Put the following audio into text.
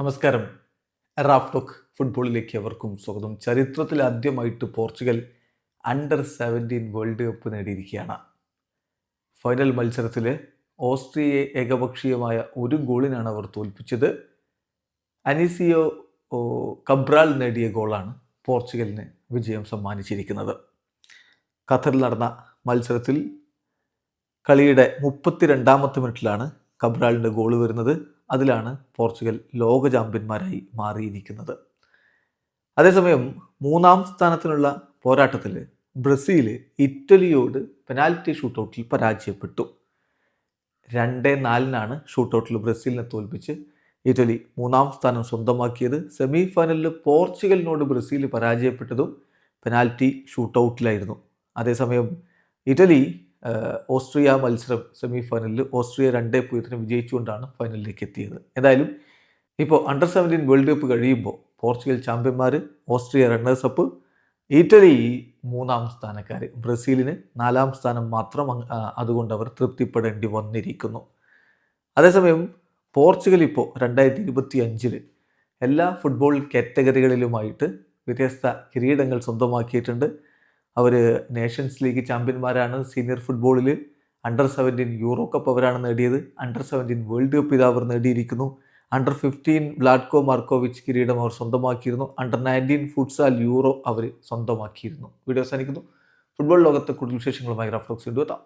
നമസ്കാരം. Raf talk ഫുട്ബോളിലേക്ക് അവർക്കും സ്വാഗതം. ചരിത്രത്തിൽ ആദ്യമായിട്ട് പോർച്ചുഗൽ അണ്ടർ 17 വേൾഡ് കപ്പ് നേടിയിരിക്കുകയാണ്. ഫൈനൽ മത്സരത്തിൽ ഓസ്ട്രിയയെ ഏകപക്ഷീയമായ ഒരു ഗോളിനാണ് അവർ തോൽപ്പിച്ചത്. അനീസിയോ കബ്രാൽ നേടിയ ഗോളാണ് പോർച്ചുഗലിന് വിജയം സമ്മാനിച്ചിരിക്കുന്നത്. ഖത്തറിൽ നടന്ന മത്സരത്തിൽ കളിയുടെ 32ാമത്തെ മിനിറ്റിലാണ് കബ്രാലിൻ്റെ ഗോൾ വരുന്നത്. അതിലാണ് പോർച്ചുഗൽ ലോക ചാമ്പ്യന്മാരായി മാറിയിരിക്കുന്നത്. അതേസമയം 3ാം സ്ഥാനത്തിനുള്ള പോരാട്ടത്തിൽ ബ്രസീൽ ഇറ്റലിയോട് പെനാൽറ്റി ഷൂട്ടൗട്ടിൽ പരാജയപ്പെട്ടു. 2-4 ഷൂട്ടൗട്ടിൽ ബ്രസീലിനെ തോൽപ്പിച്ച് ഇറ്റലി 3ാം സ്ഥാനം സ്വന്തമാക്കിയത്. സെമി ഫൈനലിൽ പോർച്ചുഗലിനോട് ബ്രസീൽ പരാജയപ്പെട്ടതും പെനാൽറ്റി ഷൂട്ടൗട്ടിലായിരുന്നു. അതേസമയം ഇറ്റലി ഓസ്ട്രിയ മത്സരം സെമി ഫൈനലിൽ ഓസ്ട്രിയ 2-0 വിജയിച്ചുകൊണ്ടാണ് ഫൈനലിലേക്ക് എത്തിയത്. എന്തായാലും ഇപ്പോൾ അണ്ടർ 17 വേൾഡ് കപ്പ് കഴിയുമ്പോൾ പോർച്ചുഗൽ ചാമ്പ്യന്മാർ, ഓസ്ട്രിയ റണ്ണേഴ്സപ്പ്, ഇറ്റലി 3ാം സ്ഥാനക്കാർ, ബ്രസീലിന് 4ാം സ്ഥാനം മാത്രം. അതുകൊണ്ട് അവർ തൃപ്തിപ്പെടേണ്ടി വന്നിരിക്കുന്നു. അതേസമയം പോർച്ചുഗൽ ഇപ്പോൾ 2025 എല്ലാ ഫുട്ബോൾ കാറ്റഗറികളിലുമായിട്ട് വ്യത്യസ്ത കിരീടങ്ങൾ സ്വന്തമാക്കിയിട്ടുണ്ട്. അവർ നേഷൻസ് ലീഗ് ചാമ്പ്യന്മാരാണ്. സീനിയർ ഫുട്ബോളിൽ അണ്ടർ 17 യൂറോ കപ്പ് അവരാണ് നേടിയത്. അണ്ടർ 17 വേൾഡ് കപ്പ് ഇത് അവർ നേടിയിരിക്കുന്നു. അണ്ടർ 15 വ്ലാഡ്കോ മാർക്കോവിച്ച് കിരീടം അവർ സ്വന്തമാക്കിയിരുന്നു. അണ്ടർ 19 ഫുട്സാൽ യൂറോ അവർ സ്വന്തമാക്കിയിരുന്നു. വീഡിയോ അവസാനിക്കുന്നു. ഫുട്ബോൾ ലോകത്തെ കൂടുതൽ വിശേഷങ്ങളുമായി റാഫ് ടോക്സ് വീണ്ടും എത്താം.